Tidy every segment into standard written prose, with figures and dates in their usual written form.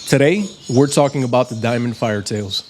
Today, we're talking about the diamond firetails.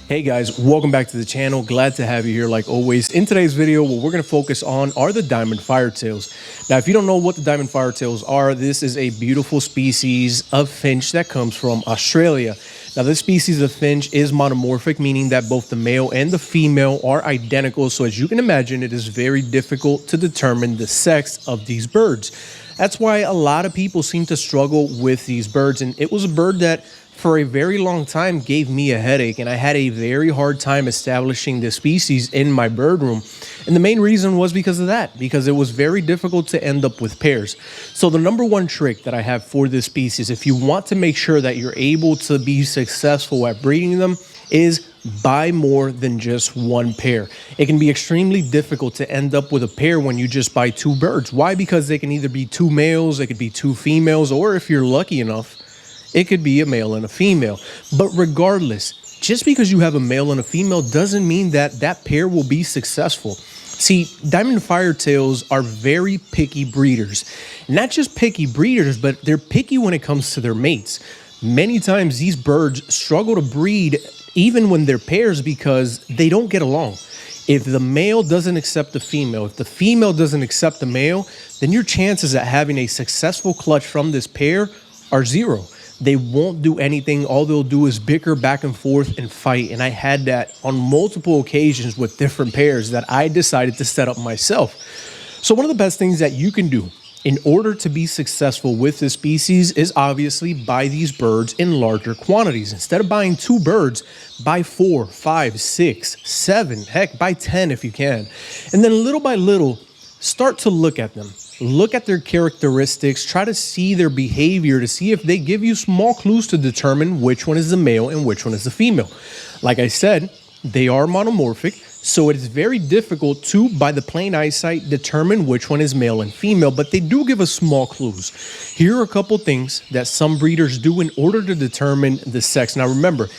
Hey guys, welcome back to the channel. Glad to have you here like always. In today's video, what we're going to focus on are the diamond firetails. Now, if you don't know what the diamond firetails are, this is a beautiful species of finch that comes from Australia. Now, this species of finch is monomorphic, meaning that both the male and the female are identical. So as you can imagine, it is very difficult to determine the sex of these birds. That's why a lot of people seem to struggle with these birds. And it was a bird that for a very long time gave me a headache, and I had a very hard time establishing this species in my bird room. And the main reason was because of that, because it was very difficult to end up with pairs. So the number one trick that I have for this species, if you want to make sure that you're able to be successful at breeding them, is buy more than just one pair. It can be extremely difficult to end up with a pair when you just buy two birds. Why? Because they can either be two males, they could be two females, or if you're lucky enough, it could be a male and a female. But regardless, just because you have a male and a female doesn't mean that that pair will be successful. See, diamond firetails are very picky breeders. Not just picky breeders, but they're picky when it comes to their mates. Many times these birds struggle to breed even when they're pairs because they don't get along. If the male doesn't accept the female, if the female doesn't accept the male, then your chances at having a successful clutch from this pair are zero. They won't do anything. All they'll do is bicker back and forth and fight. And I had that on multiple occasions with different pairs that I decided to set up myself. So one of the best things that you can do in order to be successful with this species is obviously buy these birds in larger quantities. Instead of buying two birds, buy 4, 5, 6, 7, heck, buy 10 if you can. And then little by little, start to look at them. Look at their characteristics, try to see their behavior to see if they give you small clues to determine which one is the male and which one is the female. Like I said, they are monomorphic, so it is very difficult to, by the plain eyesight, determine which one is male and female, but they do give us small clues. Here are a couple things that some breeders do in order to determine the sex. Now remember,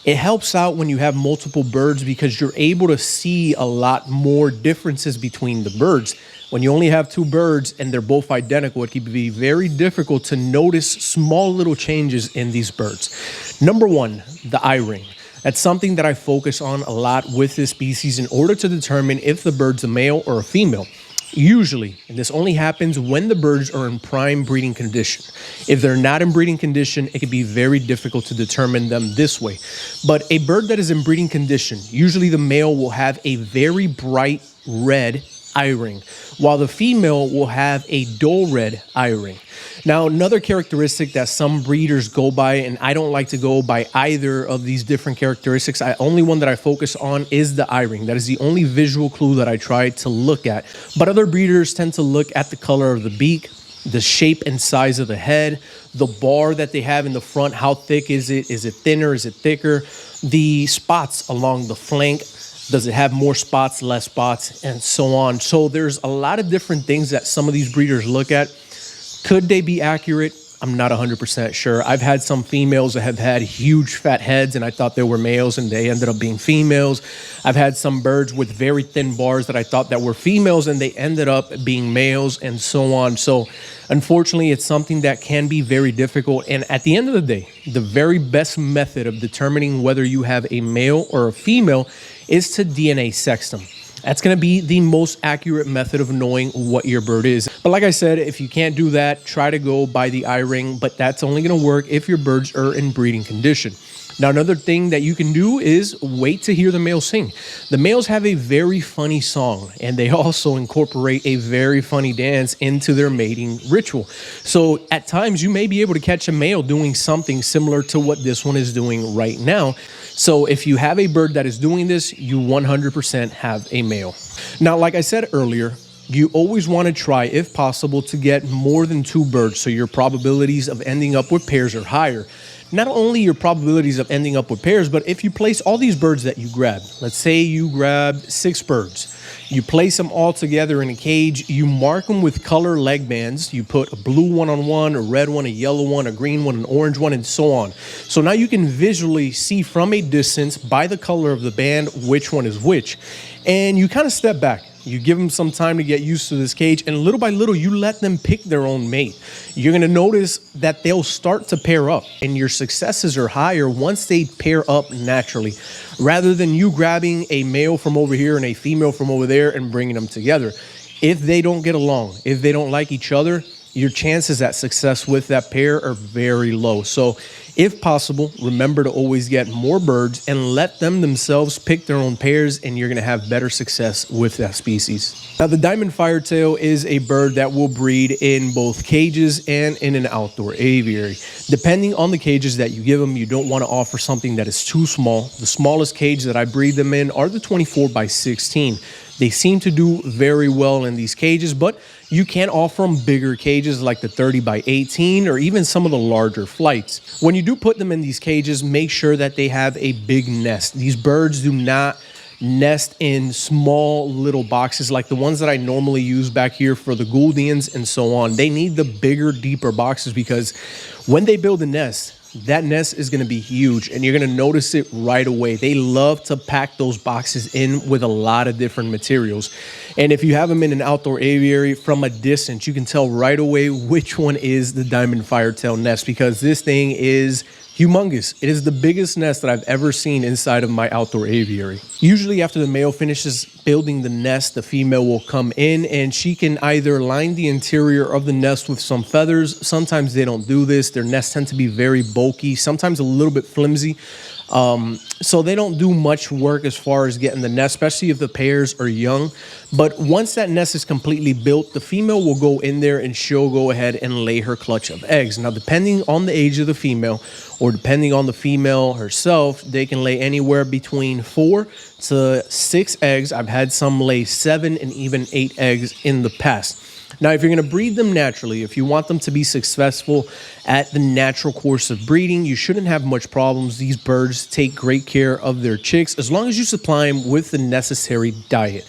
it helps out when you have multiple birds because you're able to see a lot more differences between the birds. When you only have two birds and they're both identical, it can be very difficult to notice small little changes in these birds. Number one, the eye ring. That's something that I focus on a lot with this species in order to determine if the bird's a male or a female. Usually, and this only happens when the birds are in prime breeding condition. If they're not in breeding condition, it can be very difficult to determine them this way. But a bird that is in breeding condition, usually the male will have a very bright red eye ring, while the female will have a dull red eye ring. Now, another characteristic that some breeders go by, and I don't like to go by either of these different characteristics. Only one that I focus on is the eye ring. That is the only visual clue that I try to look at. But other breeders tend to look at the color of the beak, the shape and size of the head, the bar that they have in the front. How thick is it? Is it thinner? Is it thicker? The spots along the flank. Does it have more spots, less spots, and so on? So there's a lot of different things that some of these breeders look at. Could they be accurate? I'm not 100% sure. I've had some females that have had huge fat heads and I thought they were males and they ended up being females. I've had some birds with very thin bars that I thought that were females and they ended up being males, and so on. So unfortunately, it's something that can be very difficult. And at the end of the day, the very best method of determining whether you have a male or a female is to DNA sex them. That's going to be the most accurate method of knowing what your bird is. But like I said, if you can't do that, try to go by the eye ring, but that's only going to work if your birds are in breeding condition. Now, another thing that you can do is wait to hear the males sing. The males have a very funny song, and they also incorporate a very funny dance into their mating ritual. So at times, you may be able to catch a male doing something similar to what this one is doing right now. So if you have a bird that is doing this, you 100% have a male. Now, like I said earlier, you always want to try, if possible, to get more than two birds, so your probabilities of ending up with pairs are higher. Not only your probabilities of ending up with pairs, but if you place all these birds that you grab, let's say you grab 6 birds, You place them all together in a cage. You mark them with color leg bands. You put a blue one on one, a red one, a yellow one, a green one, an orange one, and so on. So now you can visually see from a distance by the color of the band which one is which. And you kind of step back. You give them some time to get used to this cage, and little by little, you let them pick their own mate. You're going to notice that they'll start to pair up, and your successes are higher once they pair up naturally, rather than you grabbing a male from over here and a female from over there and bringing them together. If they don't get along, if they don't like each other, your chances at success with that pair are very low. So if possible, remember to always get more birds and let them themselves pick their own pairs, and you're going to have better success with that species. Now, the diamond firetail is a bird that will breed in both cages and in an outdoor aviary. Depending on the cages that you give them, you don't want to offer something that is too small. The smallest cage that I breed them in are the 24x16. They seem to do very well in these cages, but you can offer them bigger cages like the 30x18 or even some of the larger flights. When you do put them in these cages, make sure that they have a big nest. These birds do not nest in small little boxes like the ones that I normally use back here for the Gouldians and so on. They need the bigger, deeper boxes because when they build a nest, that nest is going to be huge, and you're going to notice it right away. They love to pack those boxes in with a lot of different materials. And if you have them in an outdoor aviary from a distance, you can tell right away which one is the diamond firetail nest, because this thing is humongous. It is the biggest nest that I've ever seen inside of my outdoor aviary. Usually after the male finishes building the nest, the female will come in and she can either line the interior of the nest with some feathers. Sometimes they don't do this. Their nests tend to be very bulky, sometimes a little bit flimsy. So they don't do much work as far as getting the nest, especially if the pairs are young. But once that nest is completely built, the female will go in there and she'll go ahead and lay her clutch of eggs. Now, depending on the age of the female or depending on the female herself, they can lay anywhere between 4 to 6 eggs. I've had some lay 7 and even 8 eggs in the past. Now, if you're going to breed them naturally, if you want them to be successful at the natural course of breeding, you shouldn't have much problems. These birds take great care of their chicks as long as you supply them with the necessary diet.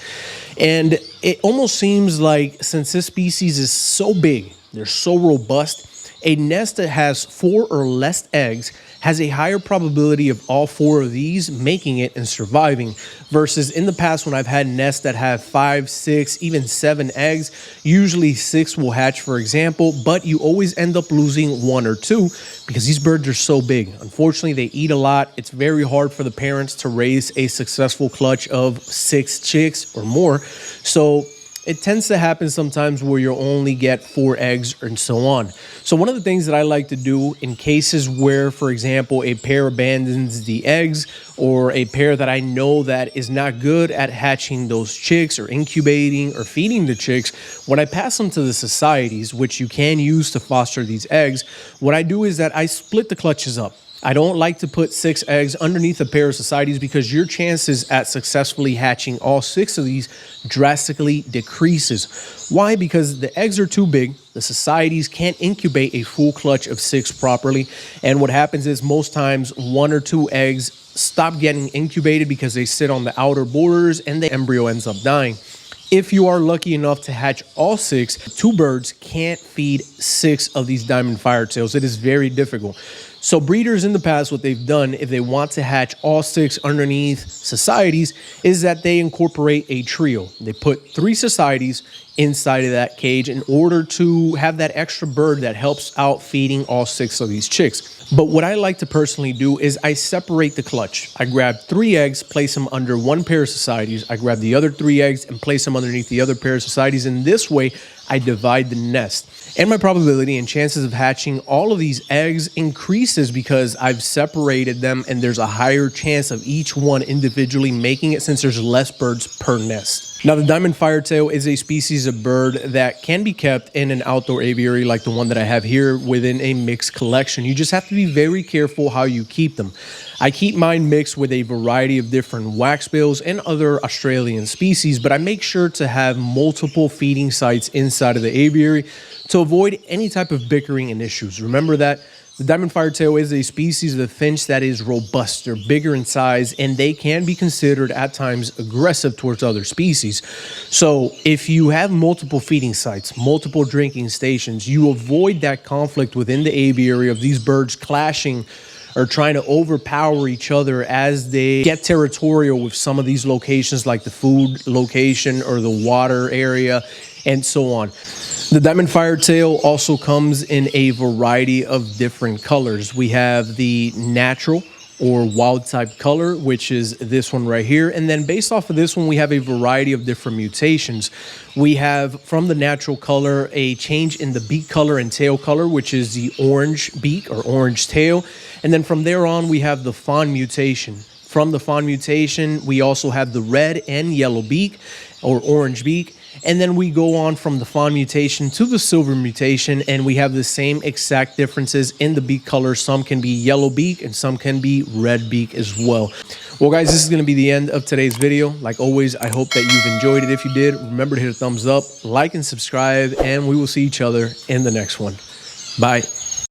And it almost seems like since this species is so big, they're so robust, a nest that has 4 or less eggs has a higher probability of all 4 of these making it and surviving, versus in the past when I've had nests that have 5, 6, even 7 eggs, usually 6 will hatch, for example, but you always end up losing 1 or 2 because these birds are so big. Unfortunately, they eat a lot. It's very hard for the parents to raise a successful clutch of 6 chicks or more. So it tends to happen sometimes where you only get 4 eggs and so on. So one of the things that I like to do in cases where, for example, a pair abandons the eggs, or a pair that I know that is not good at hatching those chicks or incubating or feeding the chicks, when I pass them to the societies, which you can use to foster these eggs, what I do is that I split the clutches up. I don't like to put 6 eggs underneath a pair of societies because your chances at successfully hatching all 6 of these drastically decreases. Why? Because the eggs are too big. The societies can't incubate a full clutch of 6 properly. And what happens is most times 1 or 2 eggs stop getting incubated because they sit on the outer borders and the embryo ends up dying. If you are lucky enough to hatch all 6, 2 birds can't feed 6 of these diamond firetails. It is very difficult. So breeders in the past, what they've done, if they want to hatch all 6 underneath societies, is that they incorporate a trio. They put 3 societies inside of that cage in order to have that extra bird that helps out feeding all 6 of these chicks. But what I like to personally do is I separate the clutch. I grab 3 eggs, place them under 1 pair of societies. I grab the other 3 eggs and place them underneath the other pair of societies. And this way, I divide the nest. And my probability and chances of hatching all of these eggs increases because I've separated them and there's a higher chance of each one individually making it since there's less birds per nest. Now, the diamond firetail is a species of bird that can be kept in an outdoor aviary like the one that I have here within a mixed collection. You just have to be very careful how you keep them. I keep mine mixed with a variety of different waxbills and other Australian species, but I make sure to have multiple feeding sites inside of the aviary to avoid any type of bickering and issues. Remember that The diamond firetail is a species of the finch that is robust. They're bigger in size, and they can be considered at times aggressive towards other species. So if you have multiple feeding sites, multiple drinking stations, you avoid that conflict within the aviary of these birds clashing or trying to overpower each other as they get territorial with some of these locations, like the food location or the water area, and so on. The diamond firetail also comes in a variety of different colors. We have the natural or wild type color, which is this one right here. And then based off of this one, we have a variety of different mutations. We have from the natural color, a change in the beak color and tail color, which is the orange beak or orange tail. And then from there on, we have the fawn mutation. From the fawn mutation, we also have the red and yellow beak or orange beak. And then we go on from the fawn mutation to the silver mutation, and we have the same exact differences in the beak color. Some can be yellow beak and some can be red beak as well. Well, guys, this is going to be the end of today's video. Like always, I hope that you've enjoyed it. If you did, remember to hit a thumbs up, like, and subscribe, and we will see each other in the next one. Bye.